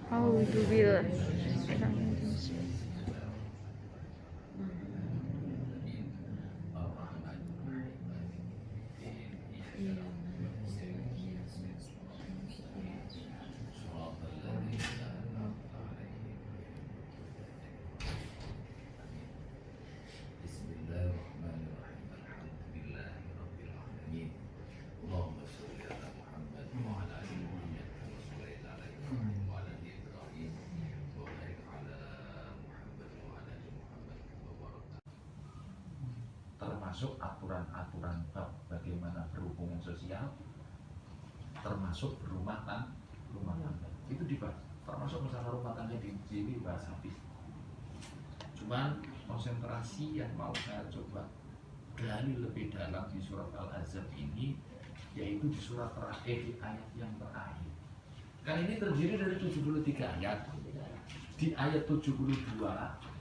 Auzubillah. Termasuk aturan-aturan bab bagaimana berhubungan sosial, termasuk rumah tangga itu dibahas, termasuk masalah rumah tangga di sini bahas habis. Cuman konsentrasi yang mau saya coba gali lebih dalam di surat Al-Ahzab ini, yaitu di surat terakhir, di ayat yang terakhir. Kan ini terdiri dari 73 ayat. Di ayat 72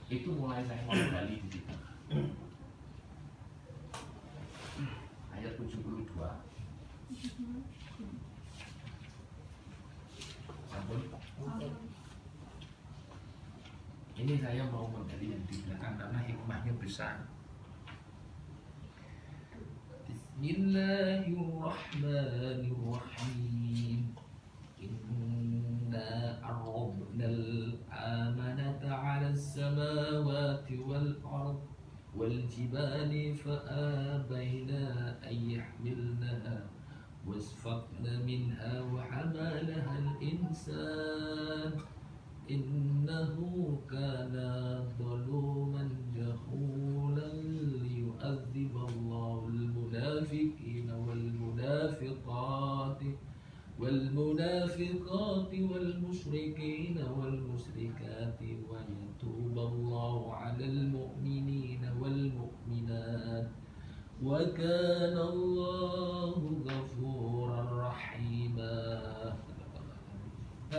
itu mulai saya mau gali di situ. Ayat 72 sampun. Ini saya mau menggali yang di belakang karena hikmahnya besar. Bismillahirrahmanirrahim. Inna arabnal amanata 'alas samawati wal ard wal jibali fa'abayna an yahmilnaha wasfaqna minha wa hamalaha al-insan innahu kana zaluman jahulan liyu'adziballahu al-munafiqina والمنافقات والمشركين والمشركات ويتوب الله على المؤمنين والمؤمنات وكان الله غفورا رحيما.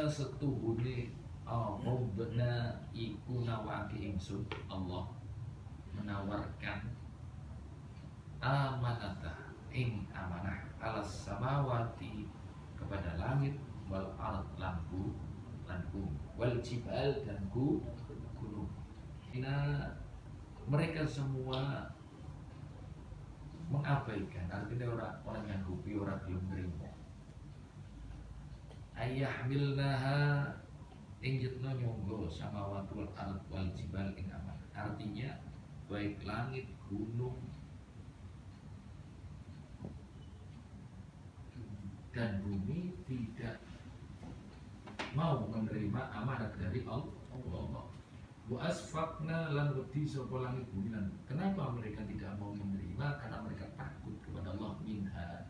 Setuhune Rabbna iku nawaki ingsun, Allah menawarkan amanatah ing amanah alas samawati kepada langit wal ard lan bumi wal jibal dan gunung. Mereka semua mengabaikan, artinya orang yang rupi, orang belum nerima. Ayahmilnaha ing yitna nyonggo samawati wal ard wal jibal ing amanah. Artinya baik langit, gunung dan bumi tidak mau menerima amanat dari Allah. Wa asfaqna lan wedi sapa langit bumi lan. Kenapa mereka tidak mau menerima? Karena mereka takut kepada Allah minha,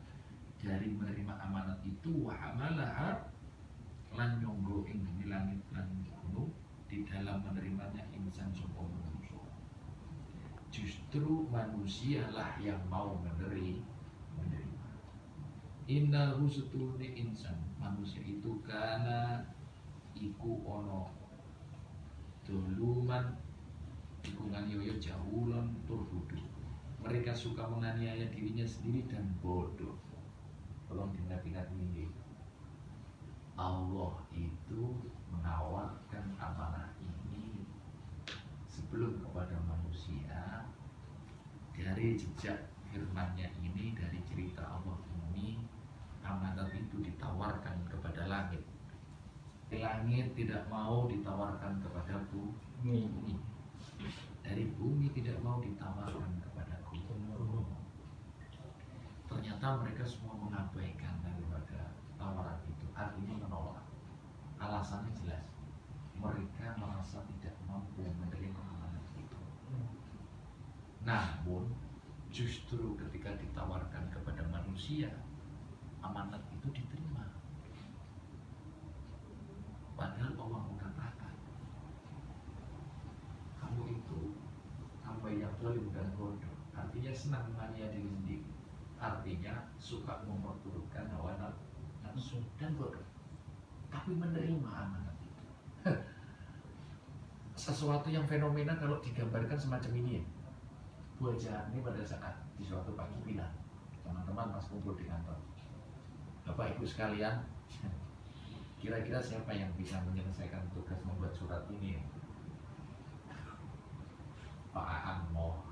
dari menerima amanat itu. Wa hamalaha lan nyonggo ing bumi langit lan gunung di dalam menerimanya insan sapa manusia. Justru manusialah yang mau menerima. Innahu setune insan, manusia itu kana iku ono doluman iku nganiaya jahulon tur bodoh. Mereka suka menganiaya dirinya sendiri dan bodoh. Tolong diingat-ingat ini. Allah itu menawarkan amanah ini sebelum kepada manusia. Dari jejak firman-Nya ini, dari cerita Allah ini, amanat itu ditawarkan kepada langit. Langit tidak mau ditawarkan kepada bumi. Dari bumi tidak mau ditawarkan kepada gunung. Ternyata mereka semua mengabaikan daripada tawaran itu. Artinya menolak. Alasannya jelas. Mereka merasa tidak mampu menerima amanat itu. Namun justru ketika ditawarkan kepada manusia, amanat itu diterima. Padahal Allah mengatakan, kamu itu hamba yang zalim dan bodoh. Artinya senang menganiaya diri sendiri. Artinya suka memperturutkan hawa nafsu dan bodoh. Tapi menerima amanat itu. Sesuatu yang fenomena kalau digambarkan semacam ini ya. Bu Haja ini pada saat di suatu pagi bilang, teman-teman pas kumpul di kantor, Bapak Ibu sekalian, Kira-kira siapa yang bisa menyelesaikan tugas membuat surat ini? Pak Aan mau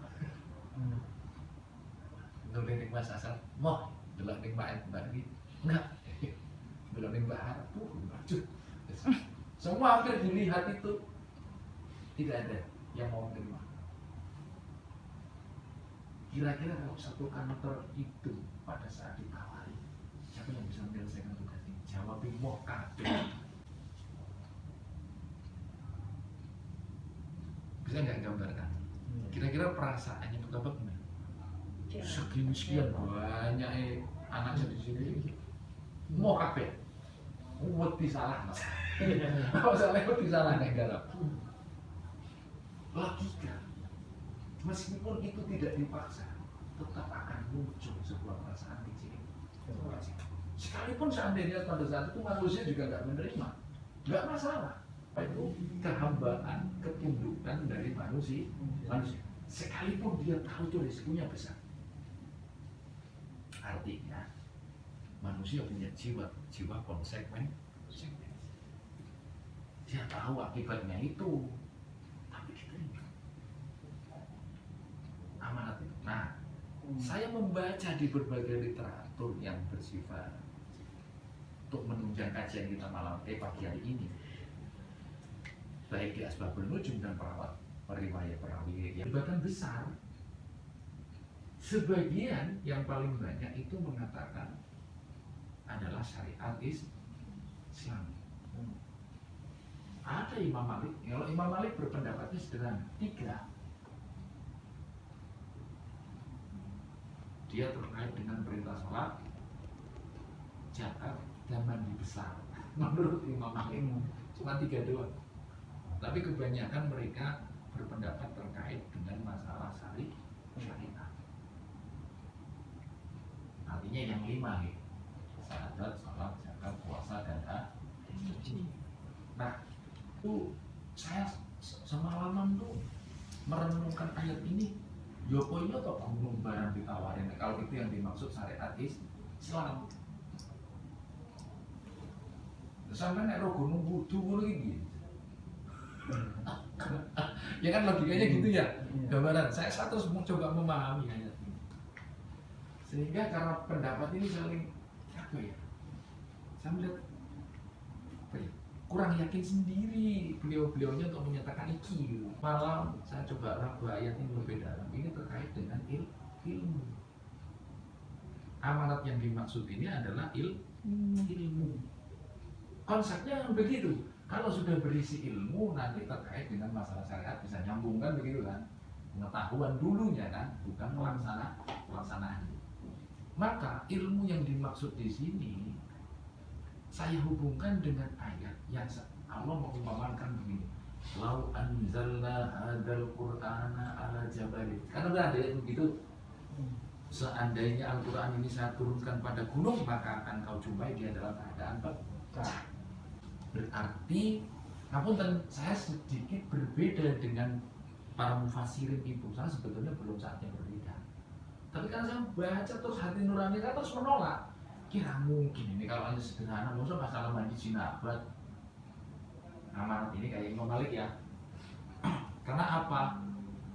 nulis ning Mas Asal mau delok ning Mbak Mbak enggak delok ning Mbak Harap semua hampir dilihat itu tidak ada yang mau menerima. Kira-kira kalau satu kantor itu pada saat ditawari siapa yang bisa menyelesaikan tugas ini? Jawab mau kabeh. Bisa nggak gambarkan? Kira-kira perasaannya betapa gimana? Sekian banyak anaknya di sini mau kabeh. Wedi salah mas. Kalau salah wedi salah nek garap. Logika. Meskipun itu tidak dipaksa, tetap akan muncul sebuah perasaan di sini. Sekalipun seandainya pada saat itu manusia juga nggak menerima, nggak masalah. Itu kehambaan, ketundukan dari manusia. Sekalipun dia tahu itu risikonya besar. Artinya manusia punya jiwa konsekuen. Dia tahu akibatnya itu, tapi diterima amanat itu. Nah, saya membaca di berbagai literatur yang bersifat untuk menunjang kajian kita pagi hari ini, baik di Asbabun Nujum dan periwayat perawi yang bahkan besar. Sebagian yang paling banyak itu mengatakan adalah syariat Islam. Ada Imam Malik. Kalau Imam Malik berpendapatnya sederhana, 3. Dia terkait dengan perintah sholat, zakat, dan mandi besar. Menurut Imam Malik cuma 3 doang. Tapi kebanyakan mereka berpendapat terkait dengan masalah syariat. Artinya yang 5 ya. Syahadat, sholat, zakat, puasa, dan haji. Nah, itu saya semalaman tuh merenungkan ayat ini. Yokoyo atau gunung barang ditawarin. Kalau itu yang dimaksud syariat Islam. Sampai nek gunung wudu ngono iki. Ya kan logikanya gitu ya. Gambaran. Saya terus coba memahami ayat ini. Sehingga karena pendapat ini saling apa ya? Saya melihat apa ya? Kurang yakin sendiri beliau-beliaunya untuk menyatakan iki. Malah saya coba ragu ayat ini lebih dalam. Ini terkait dengan ilmu. Amanat yang dimaksud ini adalah ilmu. Konsepnya begitu. Kalau sudah berisi ilmu, nanti terkait dengan masalah syariat bisa nyambung kan begitu kan? Pengetahuan dulunya kan, bukan pelaksanaan. Maka ilmu yang dimaksud di sini saya hubungkan dengan ayat yang Allah mengumpamakan begini. Lau anzalna hadzal qur'ana ala jabalin. Kan udah ada yang begitu. Seandainya Al-Qur'an ini saya turunkan pada gunung, maka akan kau jumpai dia dalam keadaan pecah. Berarti, saya sedikit berbeda dengan para mufassirin itu. Saya sebetulnya belum saatnya berbeda. Tapi karena saya baca terus hati nurani saya terus menolak. Kira mungkin ini kalau hanya sederhana, maksudnya masalah mandi jinabat. Amanat ini kayak Imam Malik ya. Karena apa?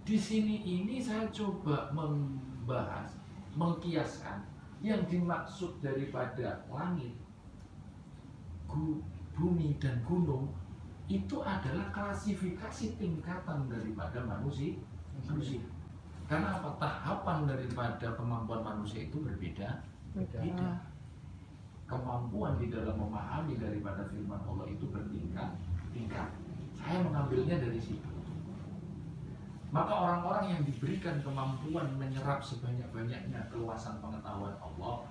Di sini ini saya coba membahas, mengkiaskan yang dimaksud daripada langit, bumi dan gunung itu adalah klasifikasi tingkatan daripada manusia. Karena apa? Tahapan daripada kemampuan manusia itu berbeda. Kemampuan di dalam memahami daripada firman Allah itu bertingkat. Saya mengambilnya dari situ. Maka orang-orang yang diberikan kemampuan menyerap sebanyak-banyaknya keluasan pengetahuan Allah,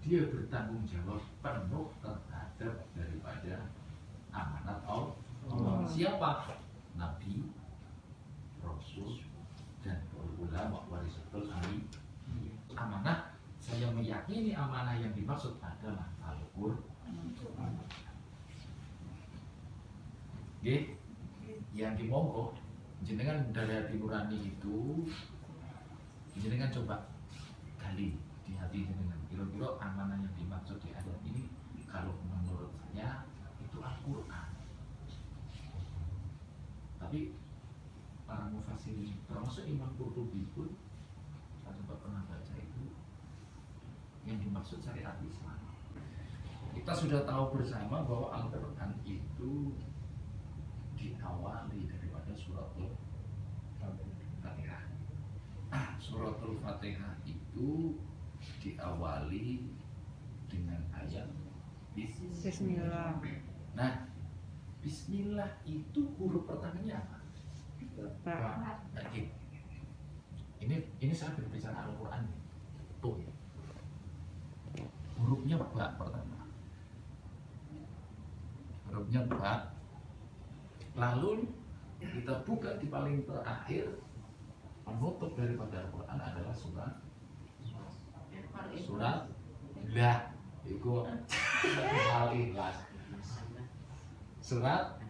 dia bertanggung jawab penuh terhadap daripada amanat Allah. Siapa? Nabi, Rasul, dan ulama warisatul anbiya. Amanah, saya meyakini amanah yang dimaksud adalah Al-Qur'an. Yang dimonggo jenengan dari hati nurani itu, jenengan coba gali di hati jenengan. Kira-kira amanah yang dimaksud di ayat ini, kalau menurut saya termasuk Imam Qurtubi pun saya juga pernah baca itu yang dimaksud syariat Islam. Kita sudah tahu bersama bahwa Al-Quran itu diawali daripada suratul Fatihah. Suratul Fatihah itu diawali dengan ayat Bismillah. Nah, Bismillah itu huruf pertamanya apa? Ba. Oke. Ini saya berbicara Al-Quran. Tuh ya. Hurufnya ba pertama. Hurufnya ba. Lalu kita buka di paling terakhir, penutup daripada Al-Quran adalah surat lah. Itu Al-Ikhlas. Surat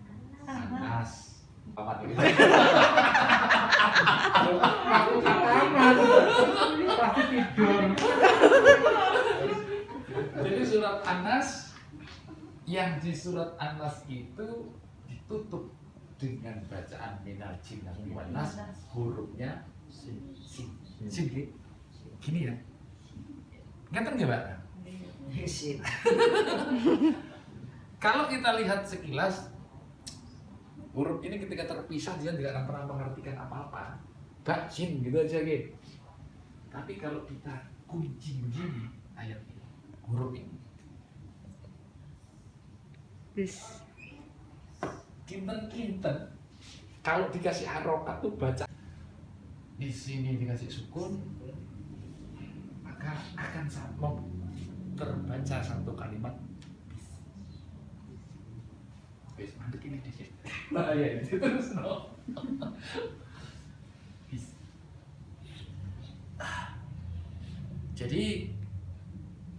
An-Nas. Apa itu? Aku katakan pasti tidur. Jadi surat An-Nas, yang di surat An-Nas itu ditutup dengan bacaan minal jinnati wan nas, hurufnya sin. Gini ya. Ngeten nggak, Pak? Kalau kita lihat sekilas, huruf ini ketika terpisah dia tidak akan pernah mengartikan apa-apa. Bak, sin gitu aja gitu. Tapi kalau kita kunci begini ayat ini, huruf ini, Bis. kinten kalau dikasih harokat tuh baca di sini dikasih sukun, maka akan sama terbaca satu kalimat bis. Mandek ini di sini. Nah ya ini terus no. Bis. Jadi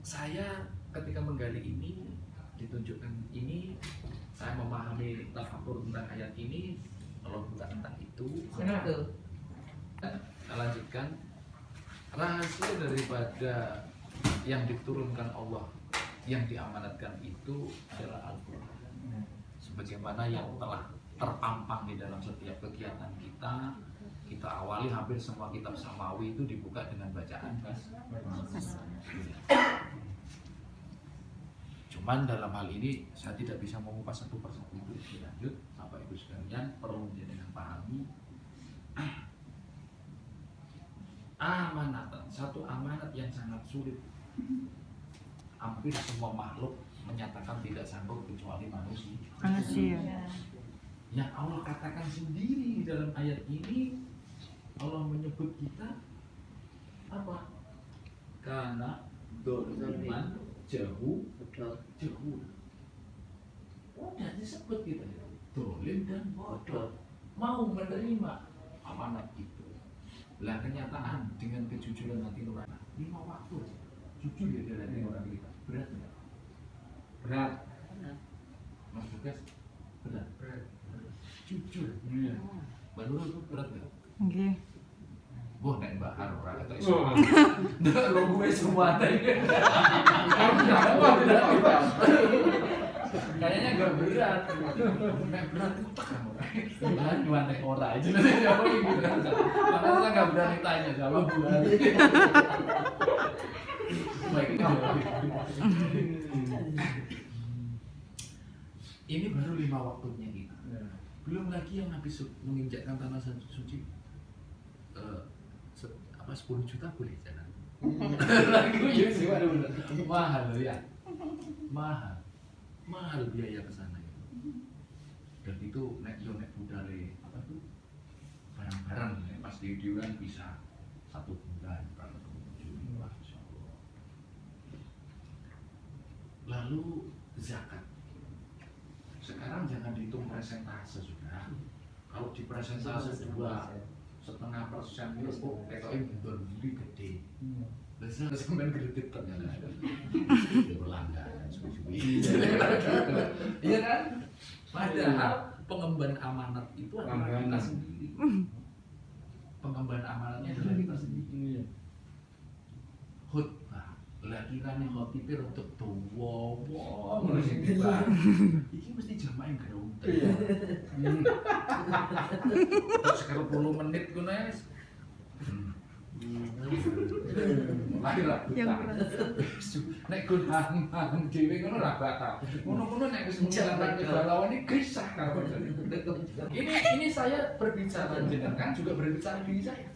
saya ketika menggali ini, ditunjukkan ini, saya memahami tafakur tentang ayat ini, kalau bukan tentang itu. Kita lanjutkan. Rahasia daripada yang diturunkan Allah, yang diamanatkan itu adalah Al-Quran. Sebagaimana yang telah terpampang di dalam setiap kegiatan kita. Kita awali hampir semua kitab samawi itu dibuka dengan bacaan cuman dalam hal ini saya tidak bisa mengupas satu persatu itu lebih lanjut. Bapak Ibu sekalian perlu menjadi pahami amanat, satu amanat yang sangat sulit. Hampir semua makhluk menyatakan tidak sanggup kecuali manusia. Yang Allah katakan sendiri di dalam ayat ini, Allah menyebut kita apa? Karena doliman jauh. Udah disebut kita itu dolim dan bodoh, mau menerima amanat itu. Lah kenyataan dengan kejujuran hati nurani 5 waktu jujur ya dalam hati orang kita, berat nggak? Berat. Mas Bukas berat. Jujur. Baru itu berat nggak? Nggih. Wah, nek bahar ora ketok iso. Ndak lo gue semua tadi. Kayaknya enggak berat. Nek berat itu tekan ora. Lah cuma nek ora aja jawab gitu. Makanya saya enggak berani tanya sama buat. Baik itu. Ini baru 5 waktunya kita. Belum lagi yang habis menginjakkan tanah suci. 10 juta boleh jalan. Lagunya sih mahal ya, mahal biaya ke sana itu. Dan itu nek budale apa tuh barang-barang pas diudiran bisa 1 bulan kalau kemudian insyaallah. Lalu zakat. Sekarang jangan dihitung persentase sudah. Kalau di persentase 2,5% itu tekoknya bentur diri gede. Biasanya sampai kredit ternyata langganan suwi-suwi. Iya kan? Padahal pengemban amanat itu adalah kita sendiri. Pengemban amanatnya adalah kita sendiri. Khutbah, lagi kan yang khotibnya untuk tuwa, ngono sing dibahas. Iki mesti jamaah gerung. Terus sekitar 10 menit ku nes Lahir lah Yang buta. merasa. Nek gunang dhewe ngono ra batal. Ngono-ngono nek wis menjalankan kegalauan ini gesah karo ini saya berbicara jenengan juga berbicara diri saya.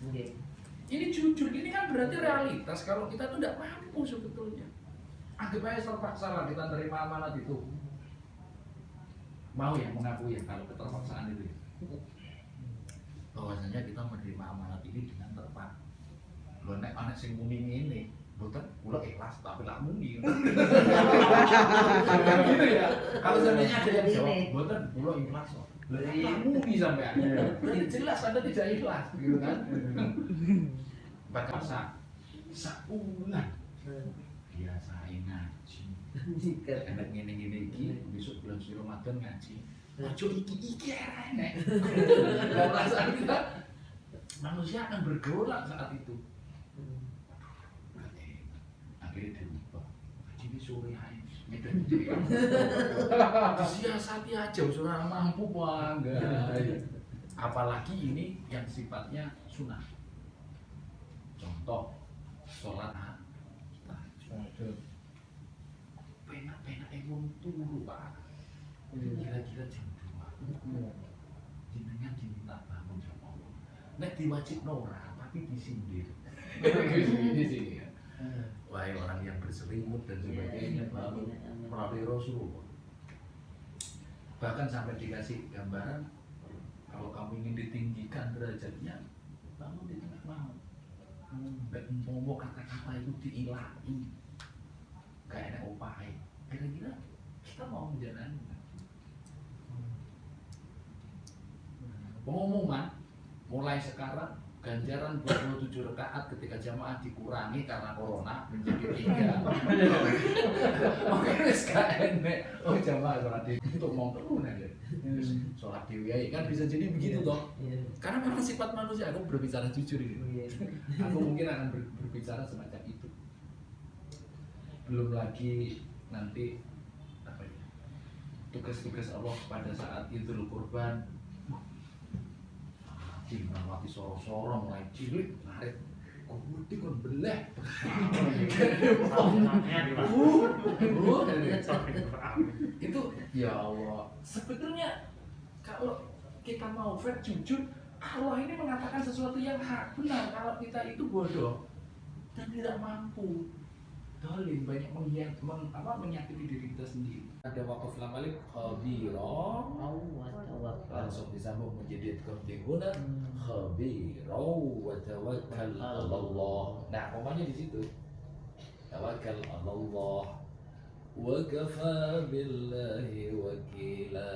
Ini jujur, ini kan berarti realitas kalau kita tuh tidak mampu sebetulnya. Anggap aja terpaksa lah kita terima amanat itu. Mau ya mengakui ya kalau keterpaksaan itu ya. Bahwasanya kita menerima amanat ini dengan terpaksa. Lo nek anak sing muni ngene, mboten kula ikhlas tapi lak muni. Kan gitu ya. Kalau seandainya ada yang jawab, mboten kula ikhlas kok. Lak muni sampean. Berarti jelas Anda tidak ikhlas, gitu kan? Bahasa saulan biasain ngaji. Enak ngene-ngene iki besok bulan suci Ramadan ngaji. Ojo iki enek. Dan perasaan kita manusia akan bergolak saat itu. Akhirnya dirubah. Ini sore aja. Disiasati aja, usaha mampu enggak. Apalagi ini yang sifatnya sunnah. Contoh, sholat penak-penak emun turu Pak. Kira-kira jam 2. Jenengan diminta bangun sama Allah. Nek diwajib ora, tapi disindir. Ini sih ya. Wahai orang yang berselimut dan sebagainya baru melalui Rasulullah. Bahkan sampai dikasih gambaran kalau kamu ingin ditinggikan derajatnya, bangun di tengah malam. Ngomong kata-kata itu diilangi, gak enak upahe. Kira-kira kita mau menjalani pengumuman mulai sekarang ganjaran 27 rakaat ketika jamaah dikurangi karena corona menjadi 3. Oke, wis gak enak. Oh jamaah sholat di untuk mau turun aja. Sholat di kan bisa jadi begitu toh. Karena memang sifat manusia, aku berbicara jujur ini. Aku mungkin akan berbicara semacam itu. Belum lagi nanti apa ya? Tugas-tugas Allah pada saat Idul Kurban. Mati soro-soro mulai cilik narik kudu kon beleh. Itu ya Allah. Sebetulnya kalau kita mau fair jujur, Allah ini mengatakan sesuatu yang hak benar kalau kita itu bodoh dan tidak mampu. Dolim banyak menyakiti diri kita sendiri. Ada wakaf lamalik khabiro langsung disambung menjadi khabiruna khabiro wa tawakkal Allah. Nah, pokoknya di situ tawakkal Allah wa kafa billahi wakila.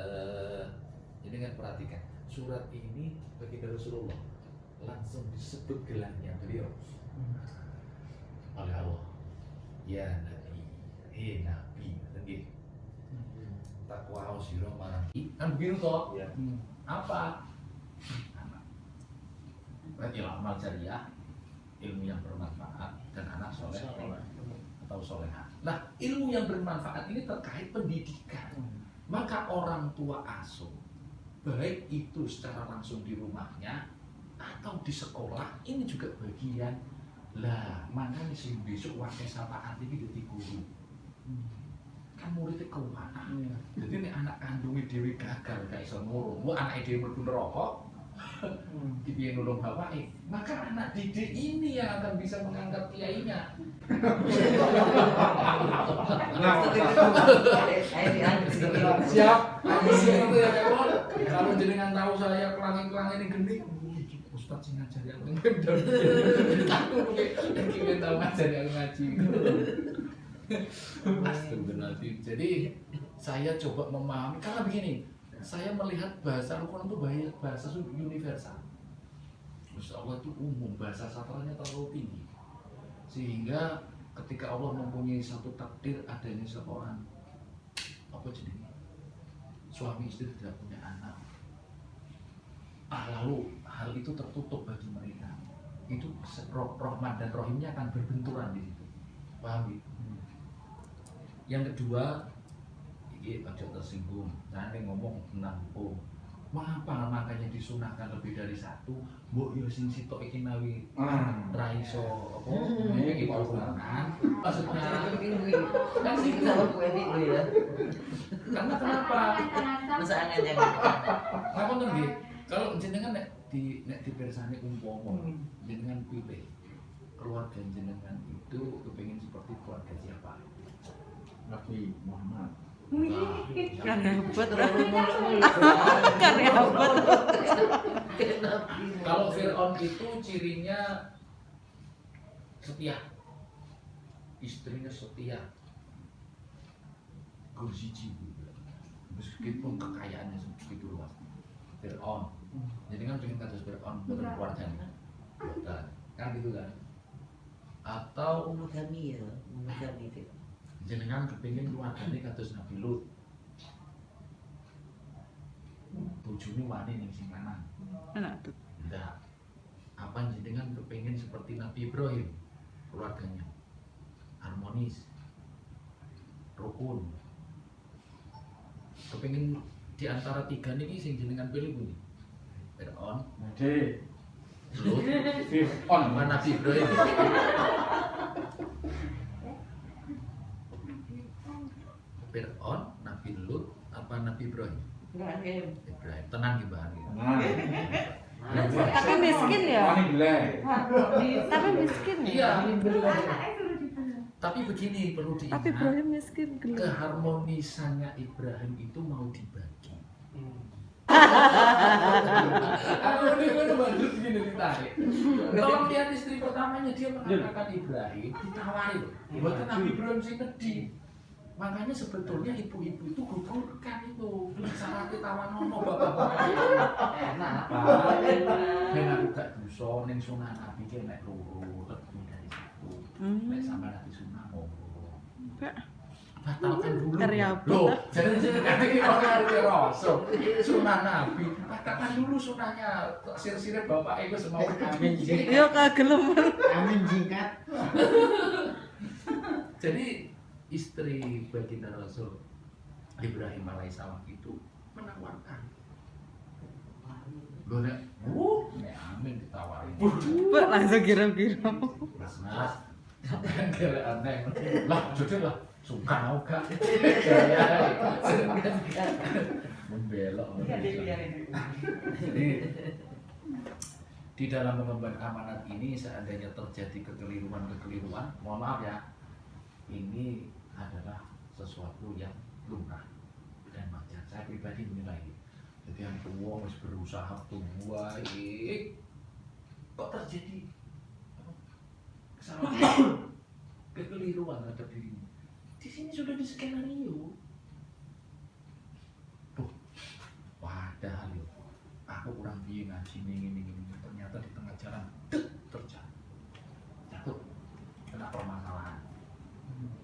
Jadi kan perhatikan surat ini baginda Rasulullah langsung disebut gelarnya beliau oleh Allah. Ya Nabi, Nabi, nggih. Takwa sira marang kan begitu toh? Ya. Apa? Berarti amal jariah, ilmu yang bermanfaat dan anak soleh atau soleha. Nah, ilmu yang bermanfaat ini terkait pendidikan. Maka orang tua asuh, baik itu secara langsung di rumahnya atau di sekolah, ini juga bagian. Lah, makanya sing besok wae sapaan iki dadi guru. Kan muridnya keuangan. Jadi nek anak kandungnya dhewe gagal gak iso nurung, mu anake dhewe mlebu neraka. Dipiye nulung bapake? Maka anak didik ini yang akan bisa mengangkat kiainya. Siap. Aku siap itu ya Kemon. Kalau jenengan tahu saya kelangi-kelangi ini gending, Ustaz sing ngajari aku aku mungkin tahu ngajari aku ngaji. Astagfirullahaladzim. Jadi saya coba memahami karena begini, saya melihat bahasa Al-Quran itu bahasa universal. Terus Allah itu umum, bahasa sastranya terlalu tinggi. Sehingga ketika Allah mempunyai satu takdir adanya seorang suami istri tidak punya anak, lalu hal itu tertutup bagi mereka, itu rahmat dan rohimnya akan berbenturan di situ, paham gitu? Yang kedua, ini ojo tersinggung, jangan ngomong tentang hukum, Mengapa makanya disunahkan lebih dari satu? Mbok yo sing sitok iki nawi ra iso apa iki hubungan. Maksudnya kan sing ya. karena kenapa? Masa angan Apa tuh nggih? Kalau jenengan nek di persane umpama jenengan pilih keluarga jenengan itu kepengin seperti keluarga siapa? Nabi Muhammad. Karya hebat. terlalu muluk-muluk. Karya hebat. Kalau Fir'aun itu cirinya setia, istrinya setia, bersiji, meskipun kekayaannya segitu luas. Fir'aun, jadi kan pengen kasus Fir'aun bukan keluarganya, bukan, kan gitu kan? Atau Monogami ya, monogami itu. jenengan kepingin keluarganya kados Nabi Lut, bojone wani ning sing lanang. Enak tuh. Enggak. Apa jenengan kepingin seperti Nabi Ibrahim, keluarganya harmonis, rukun. Kepingin di antara tiga ini sing jenengan pilih bunyi Fir'aun, Jadi Lut, Fir'aun apa Nabi Ibrahim? Fir'aun, Nabi Lut, apa Nabi Ibrahim? Ibrahim. Ibrahim, tenang gitu bahan gitu. Nah, Tapi miskin ya. Wani gelek. Tapi miskin ya. Iya. Tapi begini perlu Tapi diingat, Ibrahim miskin gelap. keharmonisannya Ibrahim itu mau dibagi. Aku ini bandut gini ditarik. Tolong lihat istri pertamanya dia mengatakan Ibrahim ditawari loh. Bukan Nabi Ibrahim sih ngedi. Makanya sebetulnya ibu-ibu itu gugurkan itu. Syaratnya tawanono bapak-bapak. Enak. Ben aku gak dosa ning sunah Nabi ki nek loro lebih dari satu. Nek sama Nabi sunah monggo. Batalkan dulu. Karya Loh, jadi iki kok ngerti rasa. Sunah Nabi, batalkan dulu sunahnya. Sir-sire bapak iku semau kami. Yo kagelem. Amin jingkat. Jadi istri baginda Rasul Ibrahim alaihissalam itu menawarkan. Loh nek, nek amin ditawarin. Mbak langsung kira-kira. Mas, sampean kira aneh. Lah, jujur lah, suka mau gak? Membelok. Jadi di dalam mengemban amanat ini seandainya terjadi kekeliruan, mohon maaf ya, ini adalah sesuatu yang lumrah dan wajar. Saya pribadi menilai. Jadi yang tua harus berusaha baik, kok terjadi kesalahan, kekeliruan terhadap dirinya. Di sini sudah di skenario. Tuh, padahal yo, aku kurang biye ngaji ini. Ternyata di tengah jalan jatuh, kena permasalahan.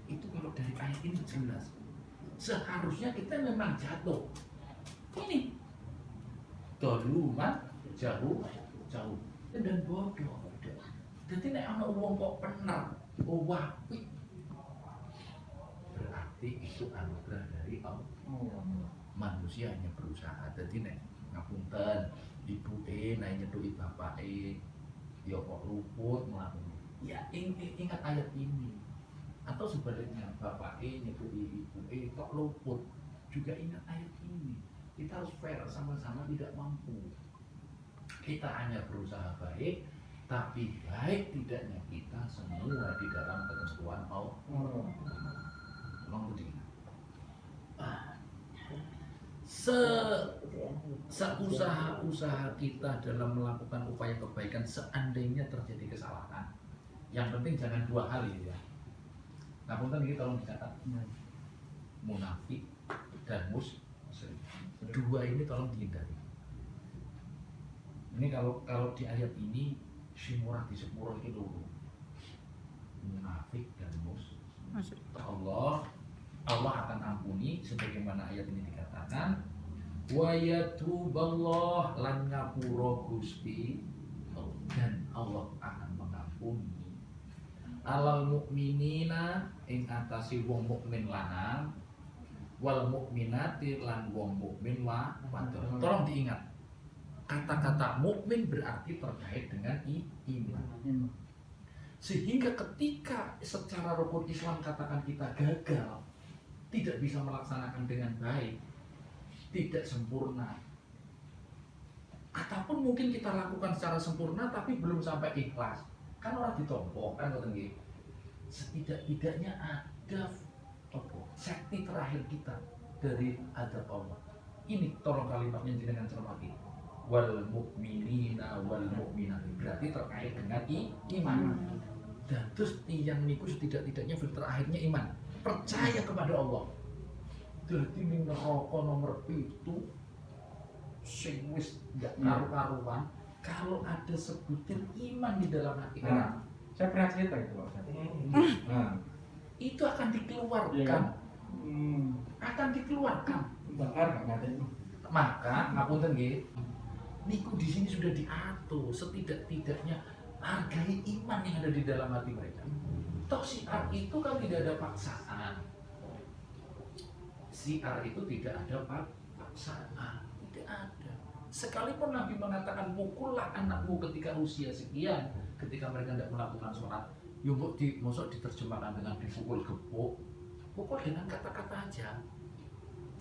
Itu kalau dari ayat ini jelas. Seharusnya kita memang jatuh. Ini doluman jauh dan bodoh. Jadi nek ana wong kok bener, wapi. Berarti itu anugerah dari Allah. Manusia hanya berusaha. Jadi nek ngapunten, ibuke nek nyetuki bapake ya kok luput mlaku. Ya ingat ayat ini. Atau sebaliknya bapake nyetuki ibuke kok luput. Juga ingat ayat ini. Kita harus fair, sama-sama tidak mampu. Kita hanya berusaha baik, tapi baik tidaknya kita semua di dalam ketentuan Allah. Tolong diingat. Seusaha-usaha kita dalam melakukan upaya kebaikan, seandainya terjadi kesalahan, yang penting jangan dua hal ya. Nah, punten ini tolong dicatat. Munafik dan musyrik. Dua ini tolong dihindari. Ini kalau di ayat ini simurah di sepuluh itu munafik dan musyrik. Allah akan ampuni sebagaimana ayat ini dikatakan. Wa yatuballah lan ngapura Gusti dan Allah akan mengampuni alal mukminina ing atase wong mukmin lanang wal mukminati lan wong mukmin wadon. Tolong diingat. Kata-kata mukmin berarti terkait dengan iman. Sehingga ketika secara rukun Islam katakan kita gagal, tidak bisa melaksanakan dengan baik, tidak sempurna, ataupun mungkin kita lakukan secara sempurna tapi belum sampai ikhlas, kan orang ditompo kan ngoten nggih. Setidak-tidaknya ada sekti terakhir kita dari adab Allah. Ini tolong kalimatnya jenengan cermati. Wal mukminina wal mukminati berarti terkait dengan iman. Dan terus tiang niku setidak-tidaknya filter akhirnya iman, percaya kepada Allah. Jadi ning neraka nomor 7 sing wis nggak karu-karuan kalau ada sebutir iman di dalam hati orang. Saya pernah cerita itu Pak. Nah, Itu akan dikeluarkan. iya kan? Akan dikeluarkan. Bakar nggak ngatain. Maka ngapunten nggih, niku di sini sudah diatur setidak-tidaknya hargai iman yang ada di dalam hati mereka. Toh syiar itu kan tidak ada paksaan. Syiar itu tidak ada paksaan, tidak ada. Sekalipun Nabi mengatakan pukullah anakmu ketika usia sekian, ketika mereka tidak melakukan sholat, yuk masuk diterjemahkan dengan dipukul gebuk, pukul dengan kata-kata aja.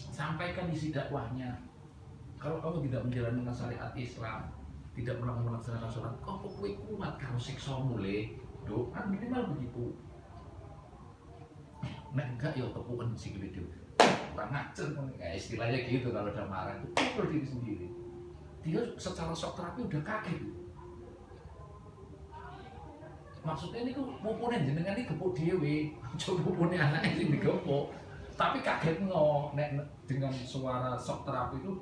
Sampaikan isi dakwahnya. Kalau kamu tidak menjalankan syariat Islam, tidak melaksanakan sholat, kok kowe kuat kamu siksa mulai, kan minimal begitu. Nek enggak ya tepukan si video. Kurang ngajar, istilahnya gitu kalau udah marah itu pukul diri sendiri. Dia secara shock terapi udah kaget. Maksudnya ini tuh pupunin jenengan ini gepuk dewe, coba pupunin anaknya sih digepuk. Tapi kaget nek dengan suara shock terapi itu,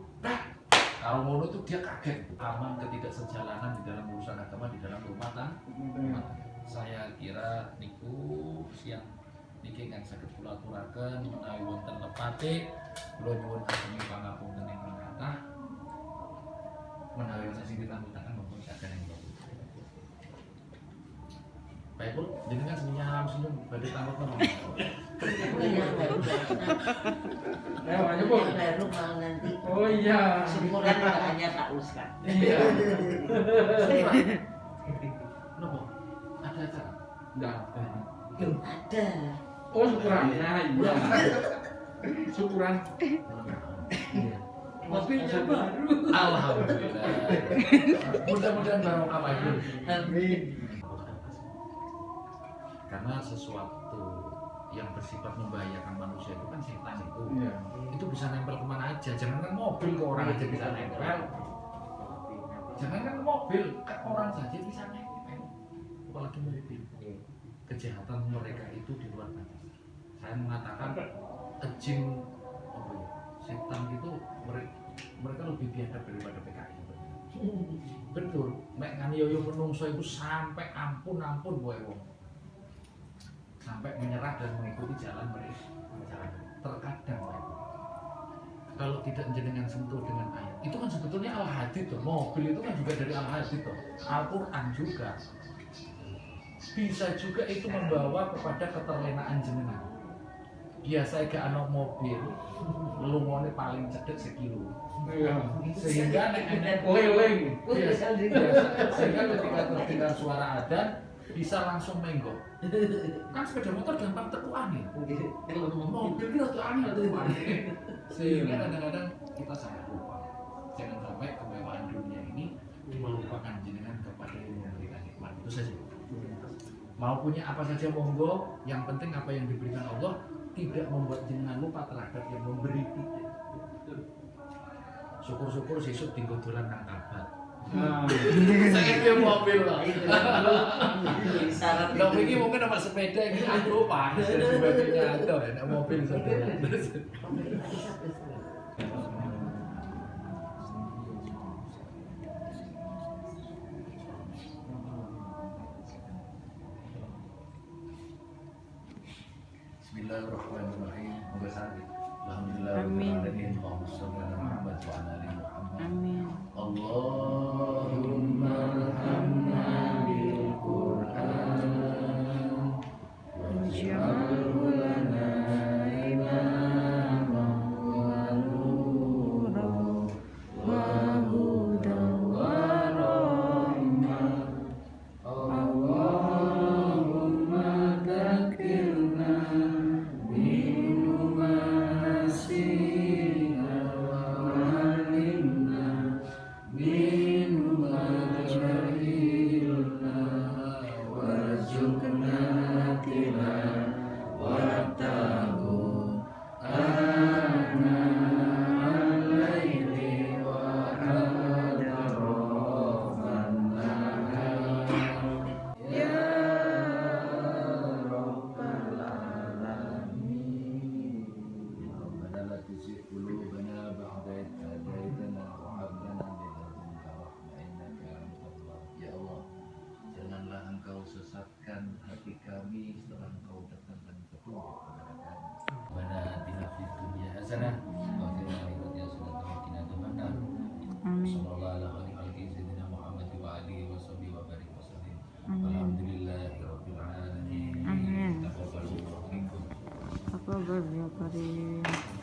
kalau ngono tuh dia kaget. Aman ketidaksejalanan di dalam urusan agama, di dalam rumah tangga. Saya kira niku siang niki kan saged kula aturaken menawi wonten lepate kula nyuwun ageng pangapunten ingkang kathah. Menawi wonten sing ditanggung-tanggung monggo saged ing kula. Baik Bu, jenengan senyum badhe tanggung tenan. Ayo Bu. Baru mau nanti. Oh iya. Syukuran nggak hanya tak uskan. Iya. Kenapa? Ada acara? Enggak. Ada. Oh syukuran. Nah iya. Syukuran. Iya. Mobilnya baru. Alhamdulillah. Mudah-mudahan barokah Pak Ibu. Amin. Karena sesuatu yang bersifat membahayakan manusia itu kan setan itu. Iya. Itu bisa nempel kemana aja. Jangan kan mobil ke orang aja bisa nempel. Jangan kan mobil ke orang saja bisa nempel. Apalagi mobil. Kejahatan mereka itu di luar batas. Saya mengatakan jin apa ya? Setan itu mereka lebih biadab daripada PKI. Betul. Mek nganiaya menungso itu sampai ampun kowe wong. Sampai menyerah dan mengikuti jalan mereka. Terkadang kalau tidak jenengan sentuh dengan ayat, itu kan sebetulnya al-hadid tuh. Mobil itu kan juga dari al-hadid tuh. Al-Quran juga. Bisa juga itu membawa kepada keterlenaan jenengan. Biasa gak ana mobil, lungone paling cedek sekilo. Iya. Sehingga nek Keliling. biasa sehingga ketika terdengar suara adzan bisa langsung menggok. Kan sepeda motor gampang tekuan ya. Mobil itu tuh angin tekuan. Sehingga kadang-kadang kita sangat lupa. Jangan sampai kemewahan dunia ini melupakan jenengan kepada yang memberikan nikmat. Itu saja. Mau punya apa saja monggo, yang penting apa yang diberikan Allah tidak membuat jenengan lupa terhadap yang memberi kita. Syukur-syukur sesuk tinggal dolan nang kabat. Saya dia mobil loh. Syarat Kalau ini mungkin sama sepeda ini aku lupa. Sebagainya ada ya, mobil saudara. Bismillahirrahmanirrahim. Moga sakit. Alhamdulillah. Amin. Allahumma shalli ala Muhammad wa ala ali Muhammad. Amin. Allahumma arhamna bil Qur'an waj'alhu lana imaman تزغ قلوبنا بعد إذ هديتنا وهب لنا من لدنك رحمة إنك أنت الوهاب. Ya Allah, janganlah Engkau sesatkan hati kami setelah Engkau datangkan petunjuk kepada kami. Rabbana atina fid dunya hasanah wa fil akhirati hasanah wa qina adzabannar. Amin. Sallallahu alaihi wa sallam sayyidina Muhammad wa alihi wa sahbihi wa barik wa sallim. Amin. Alhamdulillahi rabbil alamin. Amin. Taqabbalallahu minkum. Apa ya Karim?